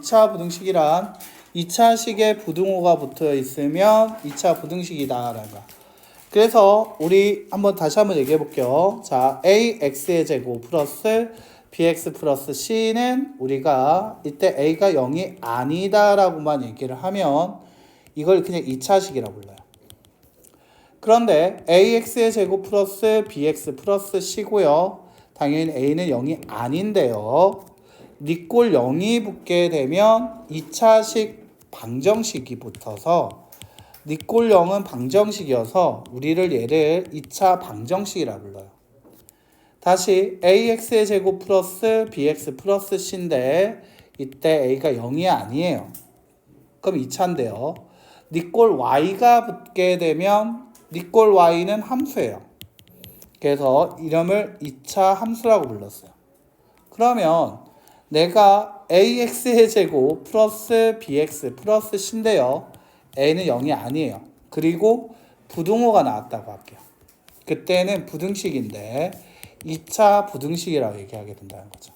2차 부등식이란 2차식에 부등호가 붙어 있으면 2차 부등식이다라는 거야. 그래서 우리 다시 한번 얘기해 볼게요. 자, ax의 제곱 플러스 bx 플러스 c는 우리가 이때 a가 0이 아니다라고만 얘기를 하면 이걸 그냥 2차식이라고 불러요. 그런데 ax의 제곱 플러스 bx 플러스 c고요. 당연히 a는 0이 아닌데요. 니꼴 0이 붙게 되면 2차식 방정식이 붙어서 니꼴 0은 방정식이어서 우리를 얘를 2차 방정식이라 불러요. 다시 ax의 제곱 플러스 bx 플러스 c인데 이때 a가 0이 아니에요. 그럼 2차인데요. 니꼴 y가 붙게 되면 니꼴 y는 함수예요. 그래서 이름을 2차 함수라고 불렀어요. 그러면 내가 ax의 제곱 플러스 bx 플러스 c인데요. a는 0이 아니에요. 그리고 부등호가 나왔다고 할게요. 그때는 부등식인데 2차 부등식이라고 얘기하게 된다는 거죠.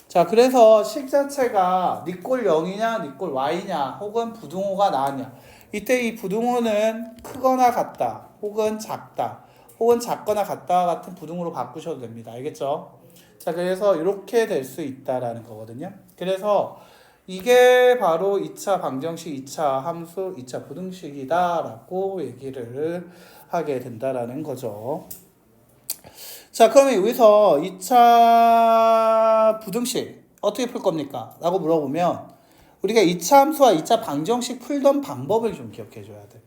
자, 그래서 식 자체가 니꼴 0이냐 니꼴 y냐 혹은 부등호가 나왔냐, 이때 이 부등호는 크거나 같다 혹은 작다 혹은 작거나 같다와 같은 부등호로 바꾸셔도 됩니다. 알겠죠? 자, 그래서 이렇게 될 수 있다라는 거거든요. 그래서 이게 바로 2차 방정식, 2차 함수, 2차 부등식이다라고 얘기를 하게 된다라는 거죠. 자, 그러면 여기서 2차 부등식 어떻게 풀 겁니까? 라고 물어보면 우리가 2차 함수와 2차 방정식 풀던 방법을 좀 기억해 줘야 돼.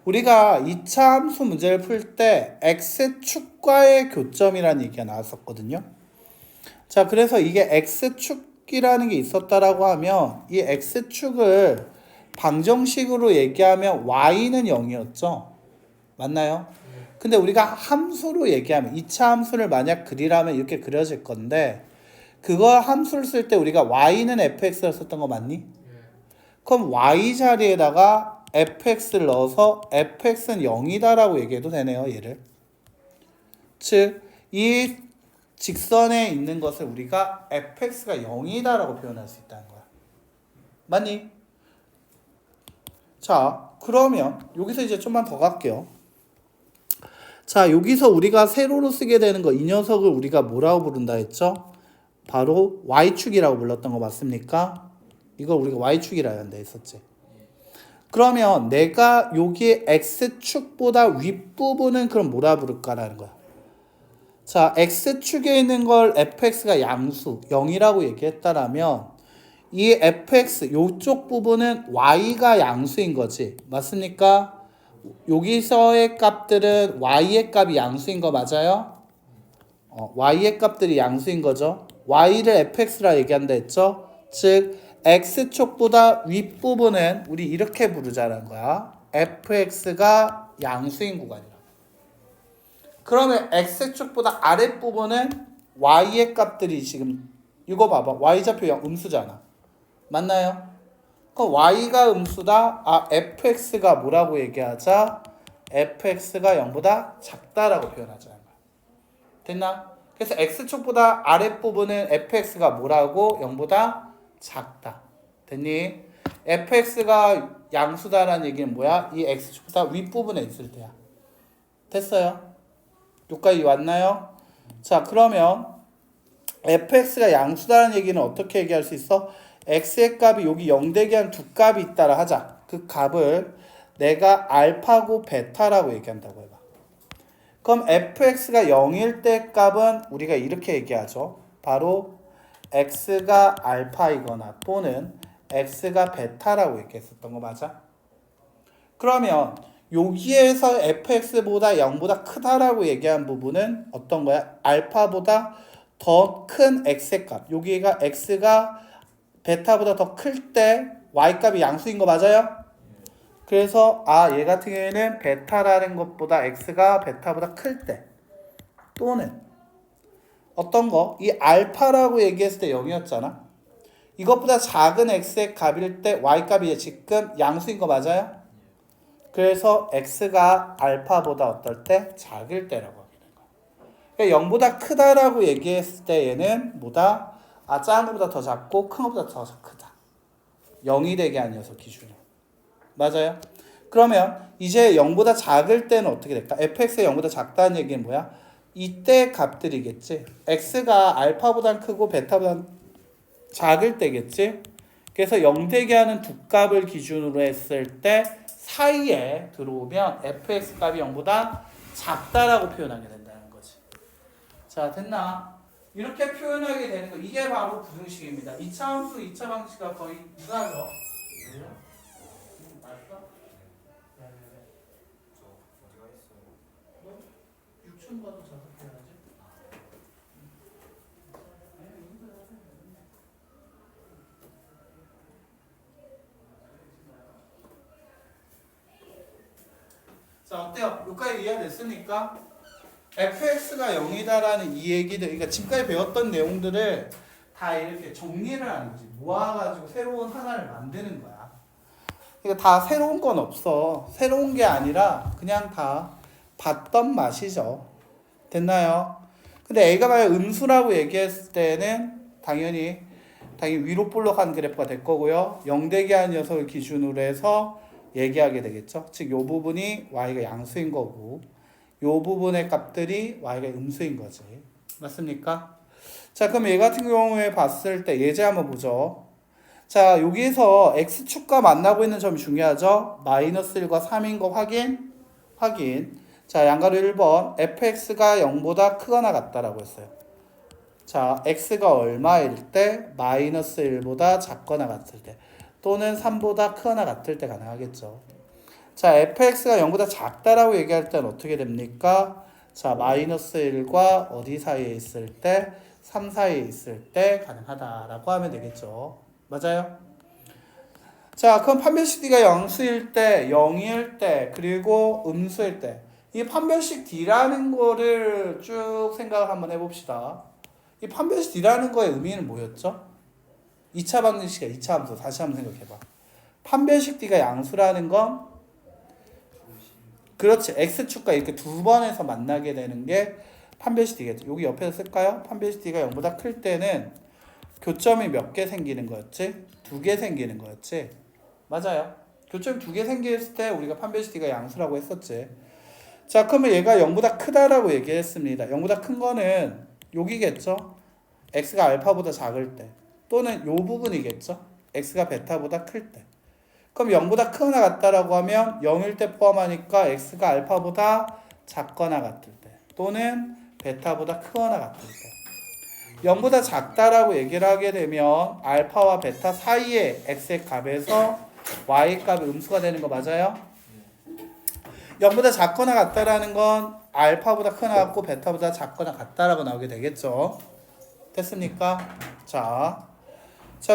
우리가 2차 함수 문제를 풀 때 x축과의 교점이라는 얘기가 나왔었거든요. 자, 그래서 이게 x축이라는 게 있었다라고 하면 이 x축을 방정식으로 얘기하면 y는 0이었죠. 맞나요? 근데 우리가 함수로 얘기하면 2차 함수를 만약 그리라면 이렇게 그려질 건데 그걸 함수를 쓸 때 우리가 y는 fx를 썼던 거 맞니? 그럼 y 자리에다가 fx를 넣어서 fx는 0이다라고 얘기해도 되네요. 얘를. 즉, 이 직선에 있는 것을 우리가 fx가 0이다라고 표현할 수 있다는 거야. 맞니? 자, 그러면 여기서 이제 좀만 더 갈게요. 자, 여기서 우리가 세로로 쓰게 되는 거, 이 녀석을 우리가 뭐라고 부른다 했죠? 바로 y축이라고 불렀던 거 맞습니까? 이걸 우리가 y축이라 한다 했었지. 그러면 내가 여기 x축보다 윗부분은 그럼 뭐라 부를까라는 거야. 자, x축에 있는 걸 fx가 양수 0이라고 얘기했다라면 이 fx 요쪽 부분은 y가 양수인 거지. 맞습니까? 여기서의 값들은 y의 값이 양수인 거 맞아요? y의 값들이 양수인 거죠. y를 fx라 얘기한다 했죠. 즉 x축보다 윗부분은 우리 이렇게 부르자는 거야. fx가 양수인 구간이라. 그러면 x축보다 아랫부분은 y의 값들이 지금 이거 봐봐. y좌표 음수잖아. 맞나요? 그럼 y가 음수다. fx가 뭐라고 얘기하자? fx가 0보다 작다라고 표현하자는 거야. 됐나? 그래서 x축보다 아랫부분은 fx가 뭐라고? 0보다 작다. 됐니? fx가 양수다라는 얘기는 뭐야? 이 x축보다 윗부분에 있을 때야. 됐어요? 여기까지 왔나요? 자, 그러면 fx가 양수다라는 얘기는 어떻게 얘기할 수 있어? x의 값이 여기 0 되게 한 두 값이 있다라 하자. 그 값을 내가 알파고 베타라고 얘기한다고 해봐. 그럼 fx가 0일 때 값은 우리가 이렇게 얘기하죠. 바로 x가 알파이거나 또는 x가 베타라고 얘기했었던 거 맞아? 그러면 여기에서 fx보다 0보다 크다라고 얘기한 부분은 어떤 거야? 알파보다 더 큰 x의 값. 여기가 x가 베타보다 더 클 때 y값이 양수인 거 맞아요? 그래서 얘 같은 경우에는 베타라는 것보다 x가 베타보다 클 때 또는 어떤 거? 이 알파라고 얘기했을 때 0이었잖아. 이것보다 작은 x의 값일 때 y값이 지금 양수인 거 맞아요? 그래서 x가 알파보다 어떨 때? 작을 때라고 하게 된 거야. 그러니까 0보다 크다라고 얘기했을 때 얘는 뭐다? 작은 것보다 더 작고 큰 것보다 더 크다. 0이 되게 한 녀석 기준으로. 맞아요? 그러면 이제 0보다 작을 때는 어떻게 될까? fx가 0보다 작다는 얘기는 뭐야? 이때 값들이겠지. x가 알파보다 크고 베타보다 작을 때겠지. 그래서 0 되게 하는 두 값을 기준으로 했을 때 사이에 들어오면 fx 값이 0보다 작다라고 표현하게 된다는 거지. 자, 됐나? 이렇게 표현하게 되는 거, 이게 바로 부등식입니다. 2차 함수, 2차 방식과 거의 유사하죠. 맞어? 저 어디가 있어요? 6천 번도 작업해야지. 자, 어때요? 여기까지 이해됐습니까? fx가 0이다라는 이 얘기들, 그러니까 지금까지 배웠던 내용들을 다 이렇게 정리를 하는 거지. 모아가지고 새로운 하나를 만드는 거야. 그러니까 다 새로운 건 없어. 새로운 게 아니라 그냥 다 봤던 맛이죠. 됐나요? 근데 A가 만약 음수라고 얘기했을 때는 당연히 위로 볼록한 그래프가 될 거고요. 0 되게 한 녀석을 기준으로 해서 얘기하게 되겠죠. 즉, 요 부분이 y가 양수인 거고, 요 부분의 값들이 y가 음수인 거지. 맞습니까? 자, 그럼 얘 같은 경우에 봤을 때 예제 한번 보죠. 자, 여기에서 x축과 만나고 있는 점이 중요하죠. 마이너스 1과 3인 거 확인. 자, 양가로 1번 fx가 0보다 크거나 같다라고 했어요. 자, x가 얼마일 때? 마이너스 1보다 작거나 같을 때, 또는 3보다 크거나 같을 때 가능하겠죠. 자, fx가 0보다 작다라고 얘기할 때는 어떻게 됩니까? 자, 마이너스 1과 어디 사이에 있을 때? 3 사이에 있을 때 가능하다라고 하면 되겠죠. 맞아요? 자, 그럼 판별식 d가 양수일 때, 0일 때, 그리고 음수일 때, 이 판별식 d라는 거를 쭉 생각을 한번 해봅시다. 이 판별식 d라는 거의 의미는 뭐였죠? 2차 방정식이야. 2차 함수. 다시 한번 생각해봐. 판별식 d가 양수라는 건, 그렇지, x축과 이렇게 두 번에서 만나게 되는 게 판별식 d겠죠. 여기 옆에서 쓸까요? 판별식 d가 0보다 클 때는 교점이 몇 개 생기는 거였지? 2개 생기는 거였지? 맞아요. 교점이 2개 생겼을 때 우리가 판별식 d가 양수라고 했었지. 자, 그러면 얘가 0보다 크다라고 얘기했습니다. 0보다 큰 거는 여기겠죠? x가 알파보다 작을 때, 또는 요 부분이겠죠? x가 베타보다 클 때. 그럼 0보다 크거나 같다라고 하면 0일 때 포함하니까 x가 알파보다 작거나 같을 때, 또는 베타보다 크거나 같을 때. 0보다 작다라고 얘기를 하게 되면 알파와 베타 사이에 x의 값에서 y 값이 음수가 되는 거 맞아요? 0보다 작거나 같다라는 건 알파보다 크거나 같고 베타보다 작거나 같다라고 나오게 되겠죠. 됐습니까? 자,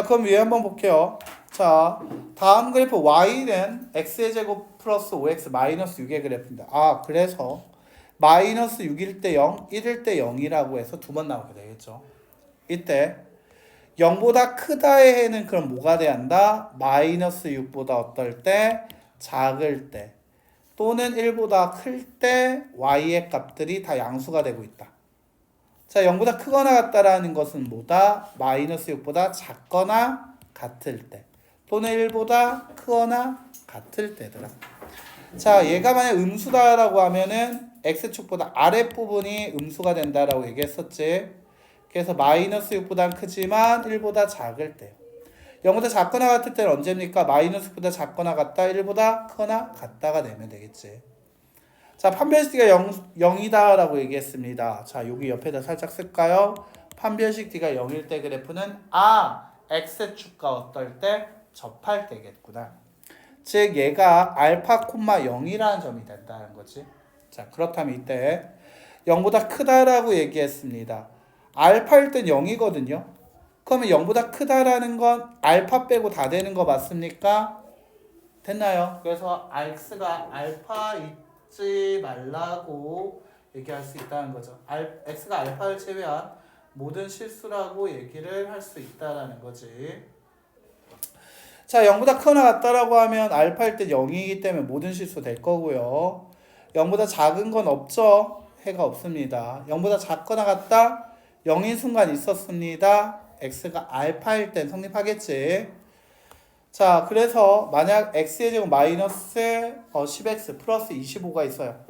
그럼 위에 한번 볼게요. 자, 다음 그래프 y는 x의 제곱 플러스 5x 마이너스 6의 그래프입니다. 아, 그래서 마이너스 6일 때 0, 1일 때 0이라고 해서 두 번 나오게 되겠죠. 이때 0보다 크다의 해는 그럼 뭐가 돼야 한다? 마이너스 6보다 어떨 때? 작을 때, 또는 1보다 클 때 y의 값들이 다 양수가 되고 있다. 자, 0보다 크거나 같다라는 것은 뭐다? 마이너스 6보다 작거나 같을 때, 또는 1보다 크거나 같을 때더라. 자, 얘가 만약 음수다라고 하면은 x축보다 아랫부분이 음수가 된다라고 얘기했었지. 그래서 마이너스 6보다 크지만 1보다 작을 때요. 0보다 작거나 같을 때는 언제입니까? 마이너스 6보다 작거나 같다, 1보다 크거나 같다가 되면 되겠지. 자, 판별식 d가 0이다라고 얘기했습니다. 자, 여기 옆에다 살짝 쓸까요? 판별식 d가 0일 때 그래프는 x축과 어떨 때? 접할 때겠구나. 즉, 얘가 알파, 0이라는 점이 된다는 거지. 자, 그렇다면 이때 0보다 크다라고 얘기했습니다. 알파일 땐 0이거든요. 그러면 0보다 크다라는 건 알파 빼고 다 되는 거 맞습니까? 됐나요? 그래서 x가 알파 잊지 말라고 얘기할 수 있다는 거죠. x가 알파를 제외한 모든 실수라고 얘기를 할 수 있다라는 거지. 자, 0보다 크거나 같다라고 하면 알파일 때 0이기 때문에 모든 실수 될 거고요. 0보다 작은 건 없죠? 해가 없습니다. 0보다 작거나 같다? 0인 순간 있었습니다. x가 알파일 땐 성립하겠지. 자, 그래서 만약 x의 제곱 마이너스 10x 플러스 25가 있어요.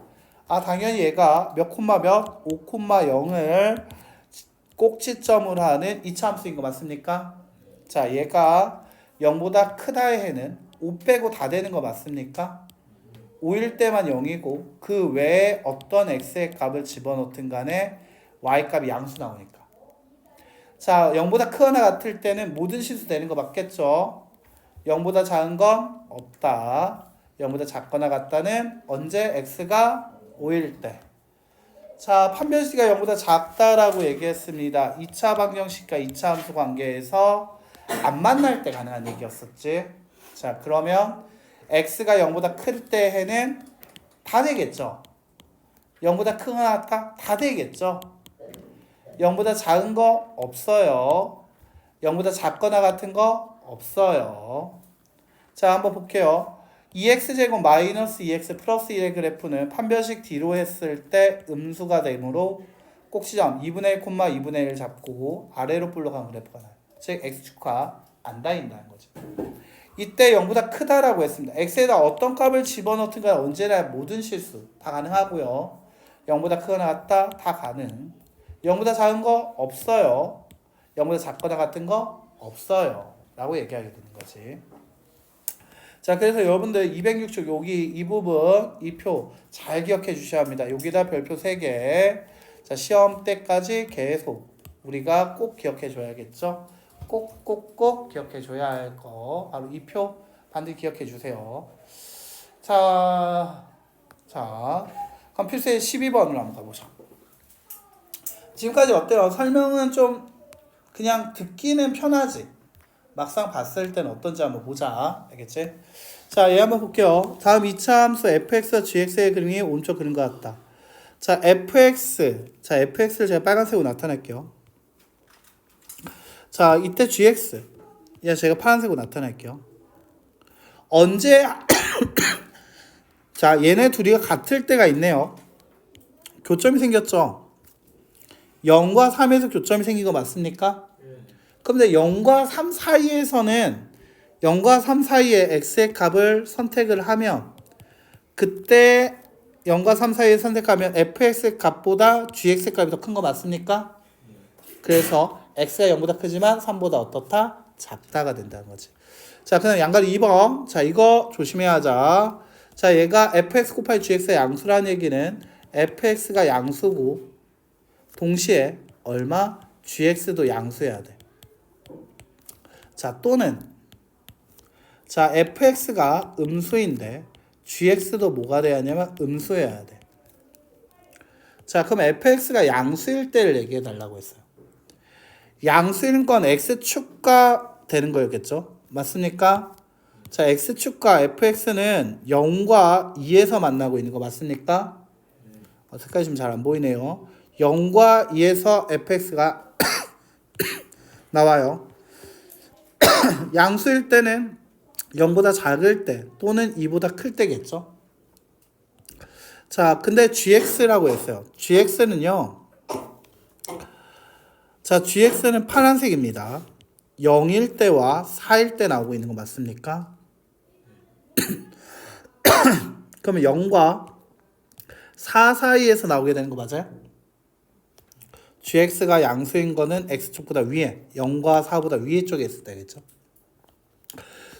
아, 당연히 얘가 몇 콤마 몇? 5 콤마 0을 꼭지점으로 하는 이차함수인 거 맞습니까? 자, 얘가 0보다 크다의 해는 5 빼고 다 되는 거 맞습니까? 5일 때만 0이고 그 외에 어떤 x의 값을 집어넣든 간에 y 값이 양수 나오니까. 자, 0보다 크거나 같을 때는 모든 실수 되는 거 맞겠죠? 0보다 작은 건 없다. 0보다 작거나 같다는 언제 x가 5일 때. 자, 판별식이 0보다 작다라고 얘기했습니다. 2차 방정식과 2차 함수 관계에서 안 만날 때 가능한 얘기였었지. 자, 그러면 x가 0보다 클 때 해는 다 되겠죠. 0보다 크거나 같다? 다 되겠죠. 0보다 작은 거 없어요. 0보다 작거나 같은 거 없어요. 자, 한번 볼게요. 2x제곱 마이너스 2x 플러스 1의 그래프는 판별식 뒤로 했을 때 음수가 되므로 꼭지점 2분의 1, 2분의 1 잡고 아래로 불러간 그래프가 나요. 즉 x축과 안 닿는다는 거죠. 이때 0보다 크다라고 했습니다. x에다 어떤 값을 집어넣든 간에 언제나 모든 실수 다 가능하고요. 0보다 크거나 같다 다 가능. 0보다 작은 거 없어요. 0보다 작거나 같은 거 없어요. 라고 얘기하게 되는 거지. 자, 그래서 여러분들 206쪽 여기 이 부분 이 표 잘 기억해 주셔야 합니다. 여기다 별표 3개. 자, 시험 때까지 계속 우리가 꼭 기억해 줘야겠죠. 꼭 기억해 줘야 할 거 바로 이 표 반드시 기억해 주세요. 자, 그럼 필수의 12번으로 한번 가보죠. 지금까지 어때요? 설명은 좀 그냥 듣기는 편하지. 막상 봤을 때는 어떤지 한번 보자. 알겠지? 자, 얘 한번 볼게요. 다음 2차 함수 fx와 gx의 그림이 오른쪽 그림과 같다. 자, fx를 제가 빨간색으로 나타낼게요. 자, 이때 gx. 얘 제가 파란색으로 나타낼게요. 언제 자, 얘네 둘이 같을 때가 있네요. 교점이 생겼죠? 0과 3에서 교점이 생긴 거 맞습니까? 그런데 0과 3 사이에서는 0과 3 사이에 x의 값을 선택을 하면 그때 0과 3 사이에 선택하면 fx의 값보다 gx의 값이 더 큰 거 맞습니까? 그래서 x가 0보다 크지만 3보다 어떻다? 작다가 된다는 거지. 자, 그럼 양가리 2번. 자, 이거 조심해야 하자. 자, 얘가 fx 곱하기 gx의 양수라는 얘기는 fx가 양수고 동시에 얼마? gx도 양수여야 돼. 자, 또는 자, fx가 음수인데 gx도 뭐가 돼야 하냐면 음수여야 돼. 자, 그럼 fx가 양수일 때를 얘기해 달라고 했어요. 양수인 건 x축과 되는 거였겠죠? 맞습니까? 자, x축과 fx는 0과 2에서 만나고 있는 거 맞습니까? 색깔이 좀 잘 안 보이네요. 0과 2에서 fx가 나와요. 양수일 때는 0보다 작을 때 또는 2보다 클 때겠죠. 자, 근데 gx라고 했어요. gx는요. 자, gx는 파란색입니다. 0일 때와 4일 때 나오고 있는 거 맞습니까? 그러면 0과 4 사이에서 나오게 되는 거 맞아요? gx가 양수인 거는 x축보다 위에 0과 4보다 위에 쪽에 있을 때겠죠.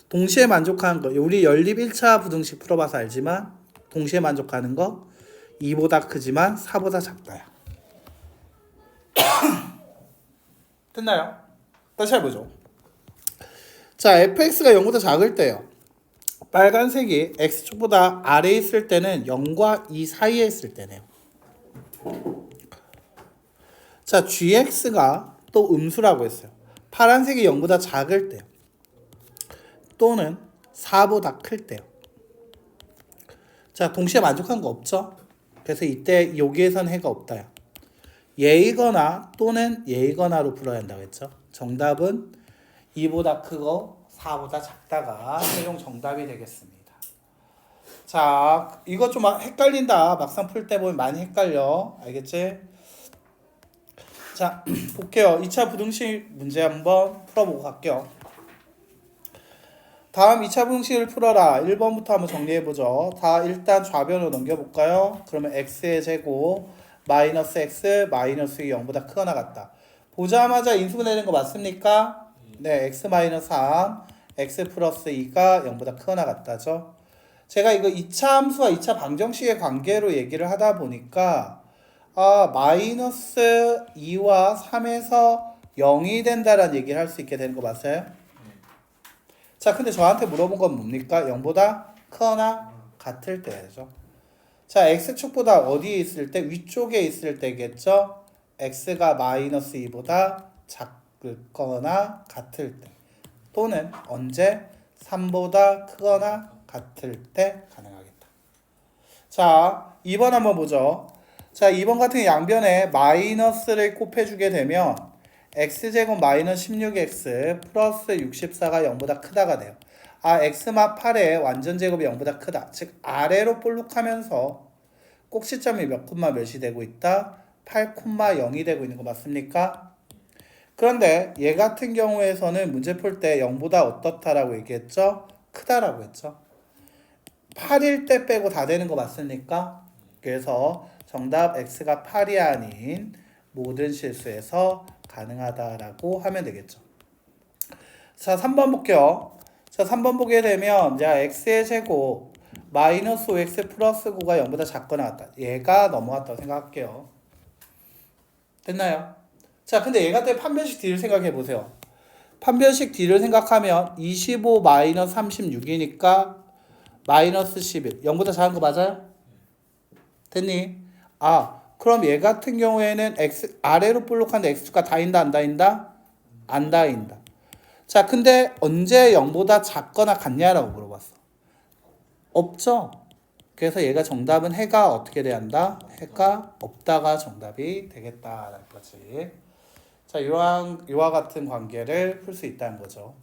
동시에 만족하는 거 우리 연립 1차 부등식 풀어봐서 알지만 동시에 만족하는 거 2보다 크지만 4보다 작다야. 됐나요? 다시 해보죠. 자, fx가 0보다 작을 때요. 빨간색이 x축보다 아래에 있을 때는 0과 2 사이에 있을 때네요. 자, gx가 또 음수라고 했어요. 파란색이 0보다 작을 때요. 또는 4보다 클 때요. 자, 동시에 만족한 거 없죠? 그래서 이때 여기에선 해가 없다요. 예이거나 또는 예이거나로 풀어야 한다고 했죠. 정답은 2보다 크고 4보다 작다가 최종 정답이 되겠습니다. 자, 이거 좀 헷갈린다. 막상 풀 때 보면 많이 헷갈려. 알겠지? 자, 볼게요. 2차 부등식 문제 한번 풀어보고 갈게요. 다음 2차 부등식을 풀어라. 1번부터 한번 정리해보죠. 다 일단 좌변으로 넘겨볼까요? 그러면 x의 제곱 마이너스 x 마이너스 0보다 크거나 같다. 보자마자 인수분 내는 거 맞습니까? 네, x 마이너스 3 x 플러스 2가 0보다 크거나 같다죠. 제가 이거 2차 함수와 2차 방정식의 관계로 얘기를 하다 보니까 마이너스 2와 3에서 0이 된다라는 얘기를 할 수 있게 되는 거 맞아요? 자, 근데 저한테 물어본 건 뭡니까? 0보다 크거나 같을 때죠. 자, x축보다 어디에 있을 때? 위쪽에 있을 때겠죠? x가 마이너스 2보다 작거나 같을 때. 또는 언제? 3보다 크거나 같을 때 가능하겠다. 자, 2번 한번 보죠. 자, 2번 같은 양변에 마이너스를 곱해주게 되면 x제곱 마이너스 16x 플러스 64가 0보다 크다가 돼요. x마 8의 완전제곱이 0보다 크다. 즉 아래로 볼록하면서 꼭지점이 몇 콤마 몇이 되고 있다? 8,0이 되고 있는 거 맞습니까? 그런데 얘 같은 경우에서는 문제 풀 때 0보다 어떻다라고 얘기했죠? 크다라고 했죠. 8일 때 빼고 다 되는 거 맞습니까? 그래서 정답 x가 8이 아닌 모든 실수에서 가능하다라고 하면 되겠죠. 자, 3번 볼게요. 자, 3번 보게 되면 자, x의 제곱 마이너스 5x 플러스 9가 0보다 작거나 같다. 얘가 넘어왔다고 생각할게요. 됐나요? 자, 근데 얘가 때 판별식 D를 생각해 보세요. 판별식 D를 생각하면 25 마이너스 36이니까 마이너스 11. 0보다 작은 거 맞아요? 됐니? 그럼 얘 같은 경우에는 x 아래로 볼록한데 x축가 다인다 안 다인다? 안 다인다. 자, 근데 언제 0보다 작거나 같냐라고 물어봤어. 없죠? 그래서 얘가 정답은 해가 어떻게 돼야 한다? 해가 없다가 정답이 되겠다라는 거지. 자, 이와 같은 관계를 풀 수 있다는 거죠.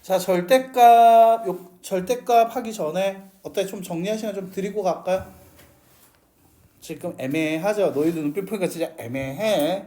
자, 절대값 하기 전에 어때? 좀 정리할 시간 좀 드리고 갈까요? 지금 애매하죠? 너희들 눈빛 보니까 진짜 애매해.